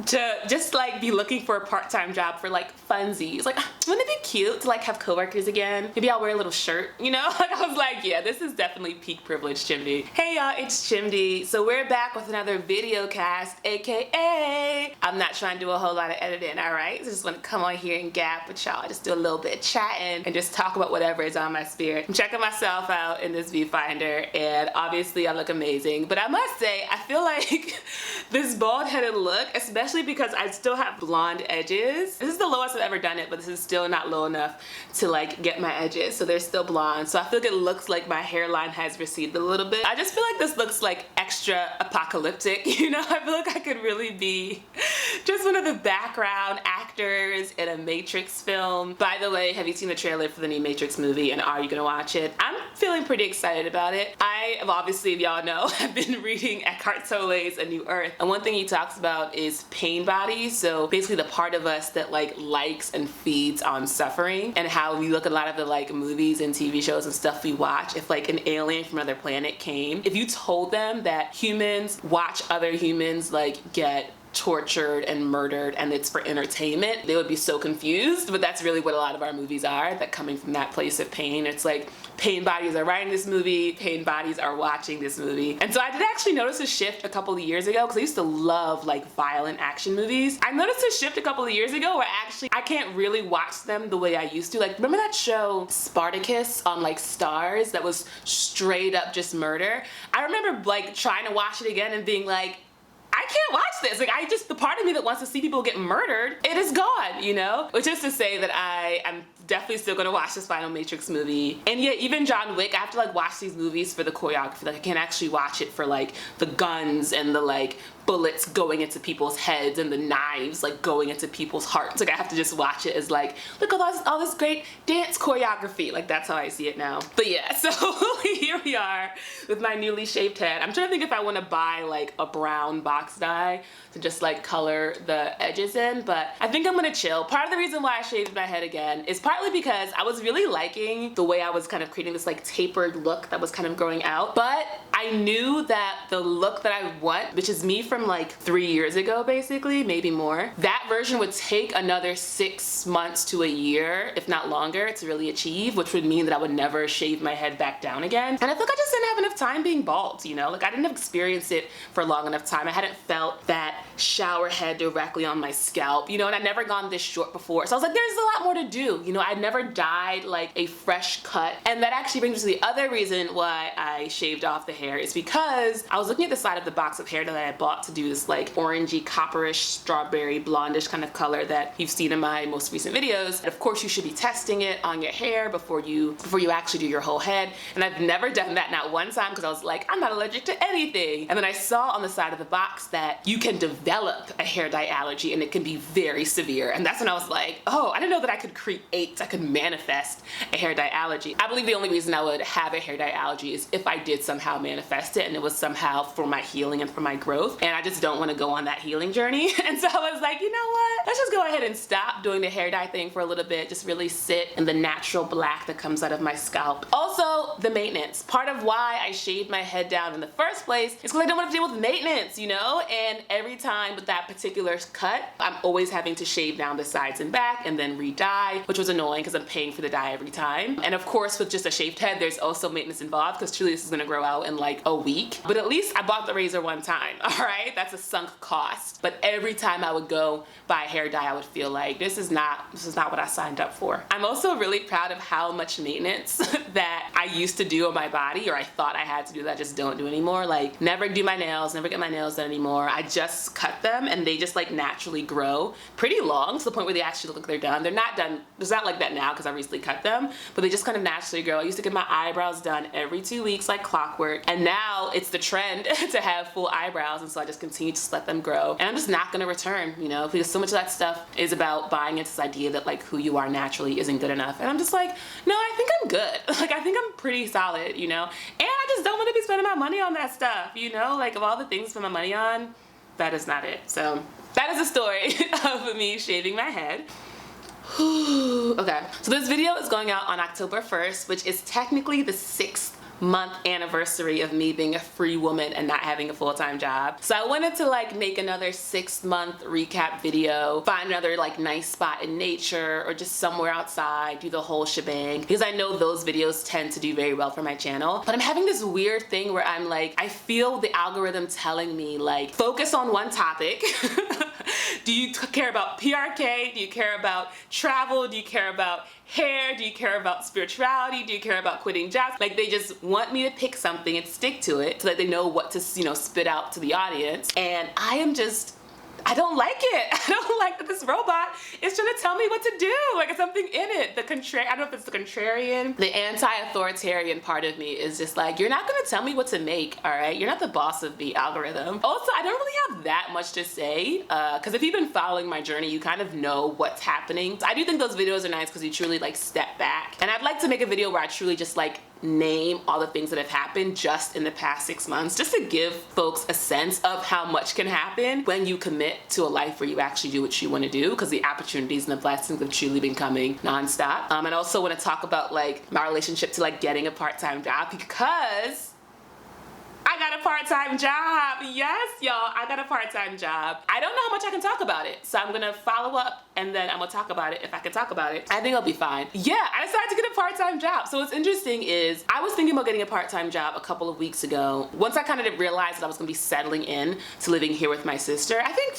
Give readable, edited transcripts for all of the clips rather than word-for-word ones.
to just like be looking for a part-time job for like funsies. Like, wouldn't it be cute to like have coworkers again? Maybe I'll wear a little shirt, you know? Like, I was like, yeah, this is definitely peak privilege, Chimdi. Hey y'all, it's Chimdi. So we're back with another video cast, aka I'm not trying to do a whole lot of editing, alright? So just want to come on here and gap with y'all. Just do a little bit of chatting and just talk about whatever is on my spirit. I'm checking myself out in this viewfinder, and obviously I look amazing. But I must say, I feel like this bald-headed look, especially because I still have blonde edges. This is the lowest I've ever done it, but this is still not low enough to like get my edges, so they're still blonde. So I feel like it looks like my hairline has receded a little bit. I just feel like this looks like extra apocalyptic, you know? I feel like I could really be just one of the background actors in a Matrix film. By the way, have you seen the trailer for the new Matrix movie, and are you gonna watch it? I'm feeling pretty excited about it. I have obviously, if y'all know, have been reading Eckhart Tolle's A New Earth, and one thing he talks about is pain bodies. So basically the part of us that like likes and feeds on suffering, and how we look at a lot of the like movies and TV shows and stuff we watch. If like an alien from another planet came, if you told them that humans watch other humans like get tortured and murdered and it's for entertainment, they would be so confused. But that's really what a lot of our movies are, that coming from that place of pain. It's like pain bodies are writing this movie, pain bodies are watching this movie. And so I did actually notice a shift a couple of years ago, because I used to love like violent action movies. I noticed a shift a couple of years ago where actually I can't really watch them the way I used to. Like, remember that show Spartacus on like Stars that was straight up just murder? I remember like trying to watch it again and being like, I can't watch this. Like, the part of me that wants to see people get murdered, it is gone, you know? Which is to say that I'm definitely still gonna watch this final Matrix movie. And yet even John Wick, I have to like watch these movies for the choreography. Like, I can't actually watch it for like the guns and the like bullets going into people's heads and the knives like going into people's hearts. Like, I have to just watch it as like, look at all this great dance choreography. Like, that's how I see it now. But yeah, so here we are with my newly shaved head. I'm trying to think if I want to buy like a brown box dye to just like color the edges in, but I think I'm gonna chill. Part of the reason why I shaved my head again is partly because I was really liking the way I was kind of creating this like tapered look that was kind of growing out, but I knew that the look that I want, which is me from like 3 years ago basically, maybe more, that version would take another 6 months to a year, if not longer, to really achieve, which would mean that I would never shave my head back down again. And I feel like I just didn't have enough time being bald, you know? Like, I didn't have experienced it for long enough time. I hadn't felt that shower head directly on my scalp, you know, and I'd never gone this short before. So I was like, there's a lot more to do. You know, I'd never dyed like a fresh cut. And that actually brings me to the other reason why I shaved off the hair, is because I was looking at the side of the box of hair that I had bought to do this like orangey, copperish, strawberry, blondish kind of color that you've seen in my most recent videos. And of course you should be testing it on your hair before you actually do your whole head. And I've never done that, not one time, because I was like, I'm not allergic to anything. And then I saw on the side of the box that you can develop a hair dye allergy and it can be very severe. And that's when I was like, oh, I didn't know that I could manifest a hair dye allergy. I believe the only reason I would have a hair dye allergy is if I did somehow manifest it and it was somehow for my healing and for my growth. And I just don't want to go on that healing journey. And so I was like, you know what? Let's just go ahead and stop doing the hair dye thing for a little bit. Just really sit in the natural black that comes out of my scalp. Also, the maintenance. Part of why I shaved my head down in the first place is because I don't want to deal with maintenance, you know? And every time with that particular cut, I'm always having to shave down the sides and back and then re-dye, which was annoying because I'm paying for the dye every time. And of course, with just a shaved head, there's also maintenance involved, because truly this is gonna grow out in like a week. But at least I bought the razor one time, all right? That's a sunk cost. But every time I would go buy hair dye, I would feel like this is not what I signed up for. I'm also really proud of how much maintenance that I used to do on my body, or I thought I had to do that I just don't do anymore. Like, never do my nails, never get my nails done anymore. I just cut them and they just like naturally grow pretty long to the point where they actually look like they're done. They're not done, it's not like that now because I recently cut them, but they just kind of naturally grow. I used to get my eyebrows done every 2 weeks like clockwork, and now it's the trend to have full eyebrows, and so I just continue to just let them grow. And I'm just not gonna return, you know, because so much of that stuff is about buying into this idea that like who you are naturally isn't good enough. And I'm just like, no, I think I'm good. Like, I think I'm pretty solid, you know? And I just don't want to be spending my money on that stuff, you know? Like, of all the things to spend my money on, that is not it. So that is the story of me shaving my head. Okay, so this video is going out on October 1st, which is technically the 6th month anniversary of me being a free woman and not having a full-time job. So I wanted to like make another 6-month recap video, find another like nice spot in nature or just somewhere outside, do the whole shebang, because I know those videos tend to do very well for my channel. But I'm having this weird thing where I'm like, I feel the algorithm telling me like, focus on one topic. Do you care about PRK? Do you care about travel? Do you care about hair? Do you care about spirituality? Do you care about quitting jobs? Like, they just want me to pick something and stick to it so that they know what to, spit out to the audience. And I don't like it. I don't like that this robot is trying to tell me what to do. Like, it's something in it. I don't know if it's the contrarian, the anti-authoritarian part of me is just like, you're not gonna tell me what to make, all right? You're not the boss of the algorithm. Also, I don't really have that much to say, because if you've been following my journey, you kind of know what's happening. So I do think those videos are nice because you truly like step back. And I'd like to make a video where I truly just like name all the things that have happened just in the past 6 months, just to give folks a sense of how much can happen when you commit to a life where you actually do what you want to do, because the opportunities and the blessings have truly been coming nonstop. And I also want to talk about like my relationship to like getting a part-time job, because I got a part-time job. Yes, y'all, I got a part-time job. I don't know how much I can talk about it, so I'm gonna follow up and then I'm gonna talk about it if I can talk about it. I think I'll be fine. Yeah, I decided to get a part-time job. So what's interesting is I was thinking about getting a part-time job a couple of weeks ago. Once I kind of realized that I was gonna be settling in to living here with my sister, I think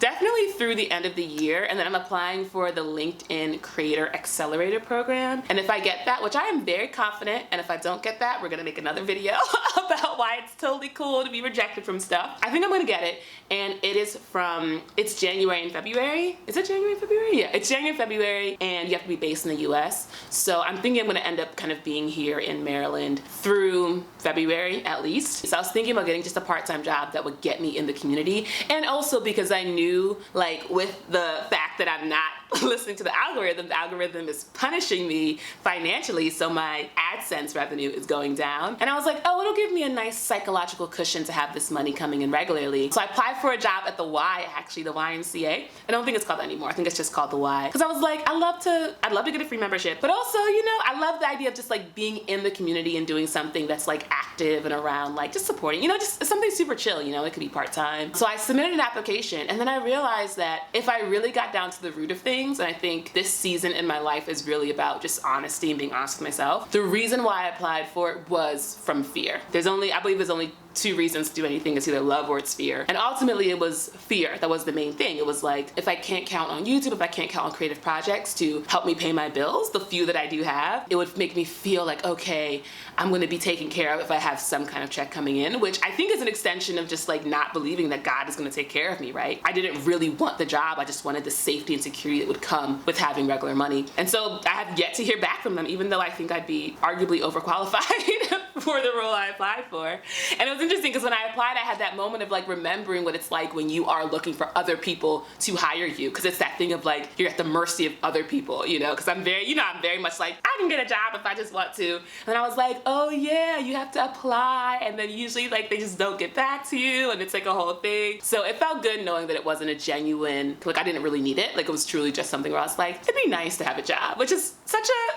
definitely through the end of the year, and then I'm applying for the LinkedIn Creator Accelerator program. And if I get that, which I am very confident, and if I don't get that, we're gonna make another video about why it's totally cool to be rejected from stuff. I think I'm gonna get it, and it's January and February. Is it January and February? Yeah, it's January and February, and you have to be based in the US. So I'm thinking I'm gonna end up kind of being here in Maryland through February at least. So I was thinking about getting just a part-time job that would get me in the community, and also because I knew, like, with the fact that I'm not listening to the algorithm is punishing me financially, so my AdSense revenue is going down. And I was like, oh, it'll give me a nice psychological cushion to have this money coming in regularly. So I applied for a job at the Y, actually, the YMCA. I don't think it's called that anymore. I think it's just called the Y. Because I was like, I'd love to get a free membership. But also, I love the idea of just like being in the community and doing something that's like active and around, like just supporting, just something super chill, it could be part-time. So I submitted an application, and then I realized that if I really got down to the root of things, and I think this season in my life is really about just honesty and being honest with myself, the reason why I applied for it was from fear. I believe there's only 2 reasons to do anything. It's either love or it's fear. And ultimately it was fear that was the main thing. It was like, if I can't count on YouTube, if I can't count on creative projects to help me pay my bills, the few that I do have, it would make me feel like, okay, I'm gonna be taken care of if I have some kind of check coming in, which I think is an extension of just like not believing that God is gonna take care of me, right? I didn't really want the job. I just wanted the safety and security that would come with having regular money. And so I have yet to hear back from them, even though I think I'd be arguably overqualified for the role I applied for. And it was interesting because when I applied, I had that moment of like remembering what it's like when you are looking for other people to hire you, because it's that thing of like you're at the mercy of other people, because I'm very much like, I can get a job if I just want to. And I was like, oh yeah, you have to apply, and then usually like they just don't get back to you, and it's like a whole thing. So it felt good knowing that it wasn't a genuine, like I didn't really need it, like it was truly just something where I was like, it'd be nice to have a job, which is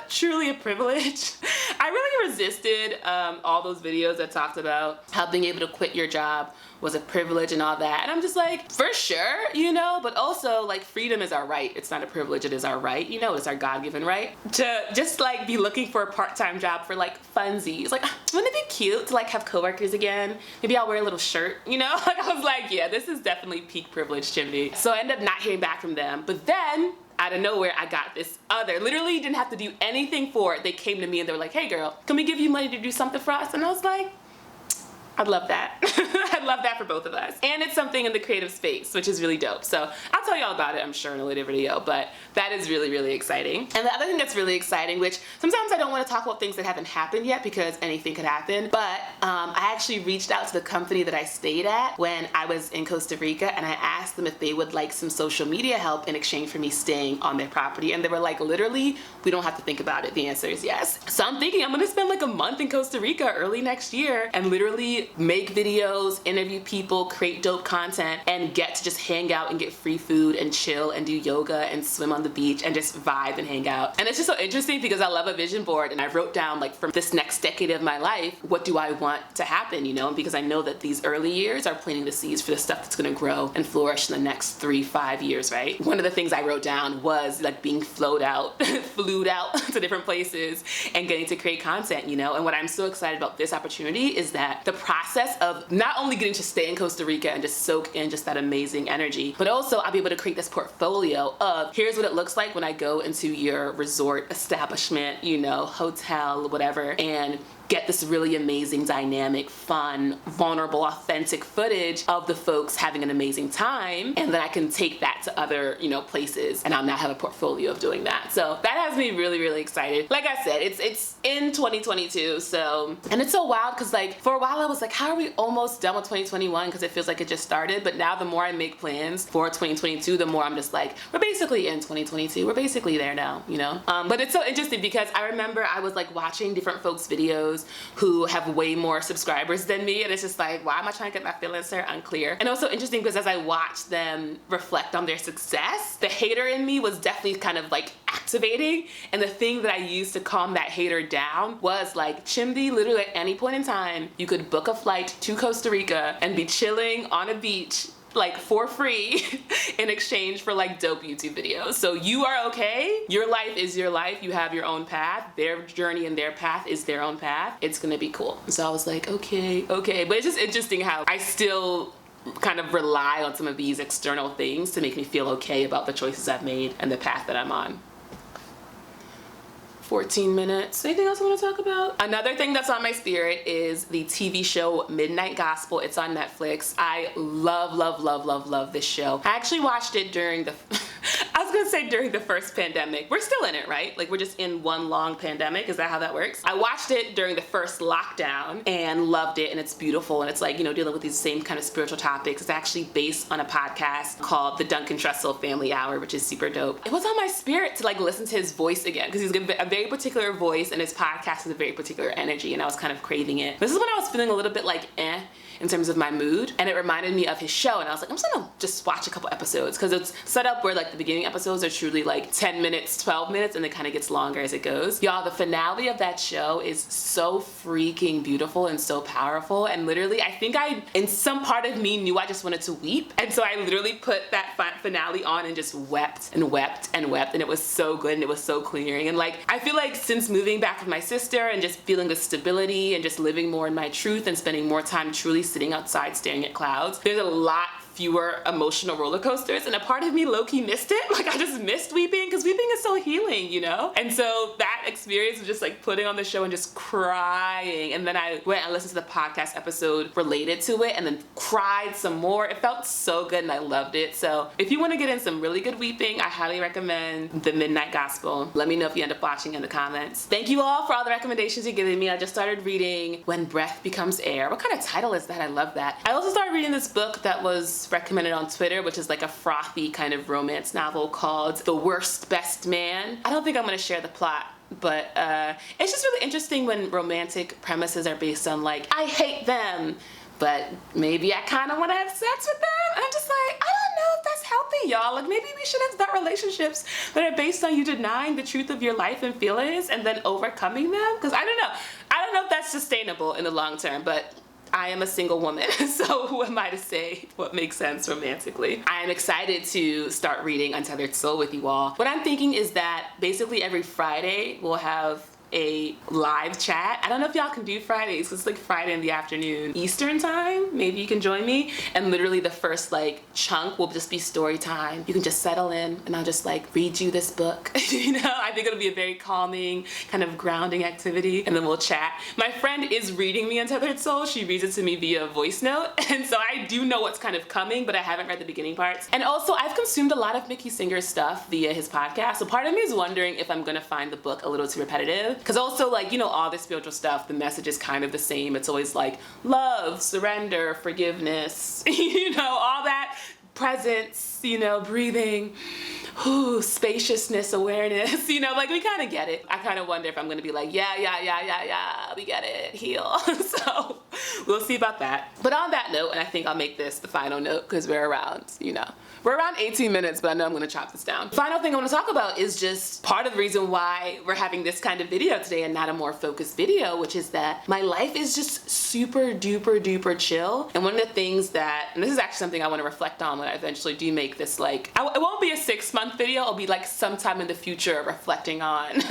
truly a privilege. I really resisted all those videos that talked about how being able to quit your job was a privilege and all that. And I'm just like, for sure, but also like freedom is our right. It's not a privilege, it is our right, it's our God-given right to just like be looking for a part-time job for like funsies. Like, wouldn't it be cute to like have coworkers again? Maybe I'll wear a little shirt, Like I was like, yeah, this is definitely peak privilege to me. So I ended up not hearing back from them. But then out of nowhere, I got this literally didn't have to do anything for it. They came to me and they were like, hey girl, can we give you money to do something for us? And I was like, I'd love that. I'd love that for both of us. And it's something in the creative space, which is really dope. So I'll tell you all about it, I'm sure, in a later video, but that is really, really exciting. And the other thing that's really exciting, which sometimes I don't want to talk about things that haven't happened yet because anything could happen, but I actually reached out to the company that I stayed at when I was in Costa Rica, and I asked them if they would like some social media help in exchange for me staying on their property. And they were like, literally, we don't have to think about it. The answer is yes. So I'm thinking I'm gonna spend like a month in Costa Rica early next year and literally make videos, interview people, create dope content, and get to just hang out and get free food and chill and do yoga and swim on the beach and just vibe and hang out. And it's just so interesting because I love a vision board, and I wrote down, like, for this next decade of my life, what do I want to happen, you know? Because I know that these early years are planting the seeds for the stuff that's gonna grow and flourish in the next 3-5 years, right? One of the things I wrote down was like being flued out to different places and getting to create content, you know? And what I'm so excited about this opportunity is that the process of not only getting to stay in Costa Rica and just soak in just that amazing energy, but also I'll be able to create this portfolio of here's what it looks like when I go into your resort establishment, you know, hotel, whatever, and get this really amazing, dynamic, fun, vulnerable, authentic footage of the folks having an amazing time, and then I can take that to other, you know, places, and I'll now have a portfolio of doing that. So that has me really, really excited. Like I said, it's in 2022, so, and it's so wild because, like, for a while I was like, how are we almost done with 2021? Because it feels like it just started, but now the more I make plans for 2022, the more I'm just like, we're basically in 2022. We're basically there now, you know? But it's so interesting because I remember I was like watching different folks' videos who have way more subscribers than me, and it's just like, why am I trying to get my feelings hurt? Unclear. And also interesting because as I watched them reflect on their success, the hater in me was definitely kind of like activating, and the thing that I used to calm that hater down was like, Chimdi, literally at any point in time, you could book a flight to Costa Rica and be chilling on a beach like for free in exchange for like dope YouTube videos. So you are okay. Your life is your life. You have your own path. Their journey and their path is their own path. It's gonna be cool. So I was like, okay. But it's just interesting how I still kind of rely on some of these external things to make me feel okay about the choices I've made and the path that I'm on. 14 minutes. Anything else I want to talk about? Another thing that's on my spirit is the TV show Midnight Gospel. It's on Netflix. I love this show. I actually watched it during the I was gonna say during the first pandemic. We're still in it, right? Like, we're just in one long pandemic. Is that how that works? I watched it during the first lockdown and loved it, and it's beautiful, and it's like, you know, dealing with these same kind of spiritual topics. It's actually based on a podcast called The Duncan Trussell Family Hour, which is super dope. It was on my spirit to like listen to his voice again, because he's a very particular voice, and his podcast has a very particular energy, and I was kind of craving it. This is when I was feeling a little bit like in terms of my mood, and it reminded me of his show, and I was like, I'm just gonna just watch a couple episodes, because it's set up where like the beginning episodes are truly like 10 minutes, 12 minutes, and it kind of gets longer as it goes. Y'all, the finale of that show is so freaking beautiful and so powerful, and literally I think in some part of me knew I just wanted to weep, and so I literally put that finale on and just wept and wept and wept, and it was so good and it was so clearing. And like, I feel like since moving back with my sister and just feeling the stability and just living more in my truth and spending more time truly sitting outside staring at clouds, there's a lot fewer emotional roller coasters, and a part of me low-key missed it. Like, I just missed weeping, because weeping is so healing, you know? And so that experience of just like putting on the show and just crying, and then I went and listened to the podcast episode related to it and then cried some more. It felt so good and I loved it. So if you want to get in some really good weeping, I highly recommend The Midnight Gospel. Let me know if you end up watching in the comments. Thank you all for all the recommendations you're giving me. I just started reading When Breath Becomes Air. What kind of title is that? I love that. I also started reading this book that was recommended on Twitter, which is like a frothy kind of romance novel called The Worst Best Man. I don't think I'm going to share the plot, but it's just really interesting when romantic premises are based on like, I hate them, but maybe I kind of want to have sex with them. And I'm just like, I don't know if that's healthy, y'all. Like, maybe we shouldn't start relationships that are based on you denying the truth of your life and feelings and then overcoming them. Because I don't know if that's sustainable in the long term, but I am a single woman, so who am I to say what makes sense romantically? I am excited to start reading Untethered Soul with you all. What I'm thinking is that basically every Friday we'll have a live chat. I don't know if y'all can do Fridays, because it's like Friday in the afternoon Eastern time. Maybe you can join me, and literally the first like chunk will just be story time. You can just settle in and I'll just like read you this book. You know, I think it'll be a very calming, kind of grounding activity, and then we'll chat. My friend is reading me Untethered Soul. She reads it to me via voice note, and so I do know what's kind of coming, but I haven't read the beginning parts. And also I've consumed a lot of Mickey Singer's stuff via his podcast, so part of me is wondering if I'm gonna find the book a little too repetitive. Because also, like, you know, all the spiritual stuff, the message is kind of the same. It's always like love, surrender, forgiveness, you know, all that, presence, you know, breathing. spaciousness, awareness, you know, like we kind of get it. I kind of wonder if I'm going to be like, yeah, we get it, heal. So we'll see about that. But on that note, and I think I'll make this the final note because we're around, you know, we're around 18 minutes, but I know I'm gonna chop this down. Final thing I wanna talk about is just part of the reason why we're having this kind of video today and not a more focused video, which is that my life is just super duper chill. And one of the things that, and this is actually something I wanna reflect on when I eventually do make this, like, it won't be a 6-month video, it'll be like sometime in the future reflecting on,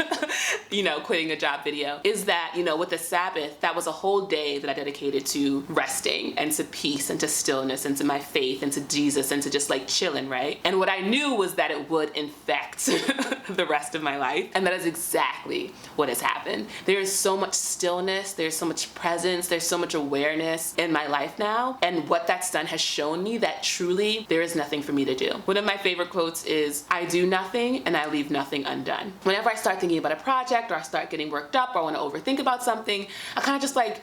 you know, quitting a job video, is that, you know, with the Sabbath, that was a whole day that I dedicated to resting and to peace and to stillness and to my faith and to Jesus and to just like chilling, right? And what I knew was that it would infect the rest of my life, and that is exactly what has happened. There is so much stillness, there's so much presence, there's so much awareness in my life now, and what that's done has shown me that truly there is nothing for me to do. One of my favorite quotes is, I do nothing and I leave nothing undone. Whenever I start thinking about a project or I start getting worked up or I want to overthink about something, I kind of just like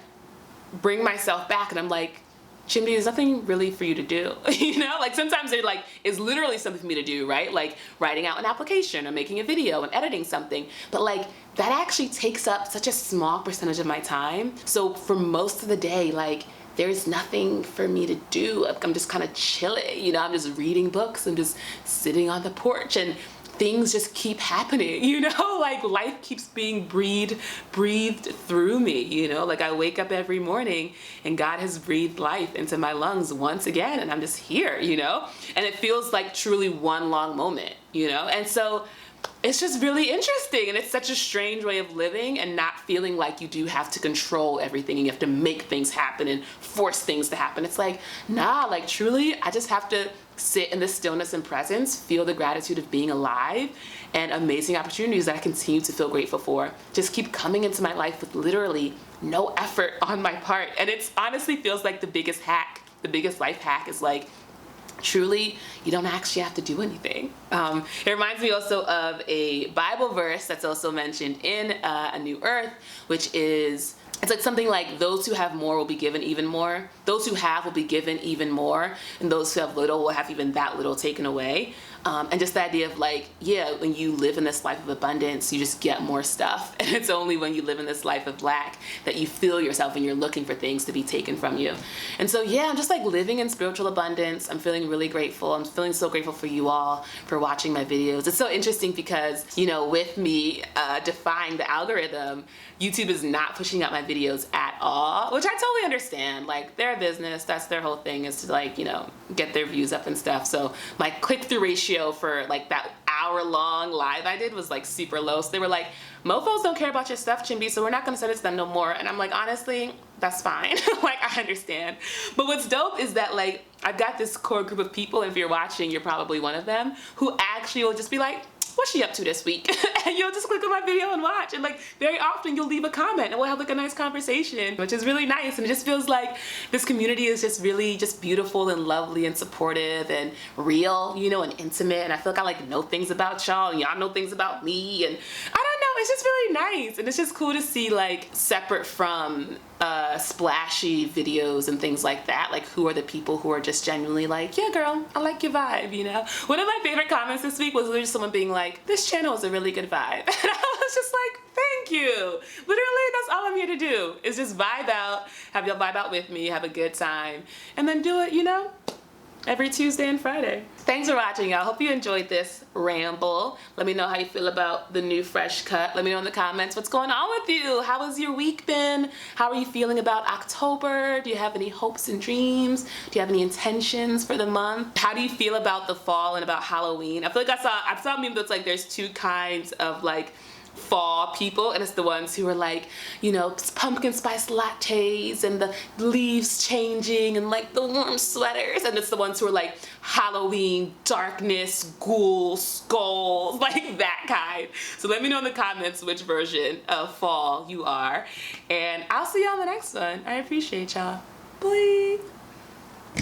bring myself back and I'm like, Chimney, there's nothing really for you to do, you know? Like sometimes it like is literally something for me to do, right? Like writing out an application or making a video and editing something. But like that actually takes up such a small percentage of my time. So for most of the day, like there's nothing for me to do. I'm just kind of chilling, you know? I'm just reading books. I'm just sitting on the porch and things just keep happening, you know, like life keeps being breathed through me, you know, like I wake up every morning and God has breathed life into my lungs once again and I'm just here, you know, and it feels like truly one long moment, you know, and so it's just really interesting and it's such a strange way of living and not feeling like you do have to control everything and you have to make things happen and force things to happen. It's like, nah, like truly, I just have to sit in the stillness and presence, feel the gratitude of being alive and amazing opportunities that I continue to feel grateful for. Just keep coming into my life with literally no effort on my part. And it honestly feels like the biggest hack, the biggest life hack is like, truly, you don't actually have to do anything. It reminds me also of a Bible verse that's also mentioned in A New Earth, which is, it's like something like, those who have more will be given even more. Those who have will be given even more. And those who have little will have even that little taken away. And just the idea of like, yeah, when you live in this life of abundance, you just get more stuff. And it's only when you live in this life of lack that you feel yourself and you're looking for things to be taken from you. And so, yeah, I'm just like living in spiritual abundance. I'm feeling really grateful. I'm feeling so grateful for you all for watching my videos. It's so interesting because, you know, with me defying the algorithm, YouTube is not pushing out my videos at all, which I totally understand. Like, they're a business, that's their whole thing, is to like, you know, get their views up and stuff. So my click-through ratio for like that hour-long live I did was like super low. So they were like, mofos don't care about your stuff, Chimbi, so we're not gonna send it to them no more. And I'm like, honestly, that's fine. Like, I understand. But what's dope is that like, I've got this core group of people, and if you're watching, you're probably one of them, who actually will just be like, what's she up to this week? And you'll just click on my video and watch. And like very often you'll leave a comment and we'll have like a nice conversation, which is really nice. And it just feels like this community is just really just beautiful and lovely and supportive and real, you know, and intimate. And I feel like I like know things about y'all and y'all know things about me. And I don't know, it's just really nice. And it's just cool to see, like, separate from splashy videos and things like that, like who are the people who are just genuinely like, yeah girl, I like your vibe, you know? One of my favorite comments this week was literally someone being like, this channel is a really good vibe. And I was just like, thank you. Literally, that's all I'm here to do, is just vibe out, have y'all vibe out with me, have a good time, and then do it, you know, every Tuesday and Friday. Thanks for watching, y'all. Hope you enjoyed this ramble. Let me know how you feel about the new fresh cut. Let me know in the comments what's going on with you. How has your week been? How are you feeling about October? Do you have any hopes and dreams? Do you have any intentions for the month? How do you feel about the fall and about Halloween? I feel like I saw a meme that's like, there's two kinds of like fall people, and it's the ones who are like, you know, pumpkin spice lattes and the leaves changing and like the warm sweaters, and it's the ones who are like Halloween, darkness, ghouls, skulls, like that kind. So let me know in the comments which version of fall you are, and I'll see y'all in the next one. I appreciate y'all. Bye.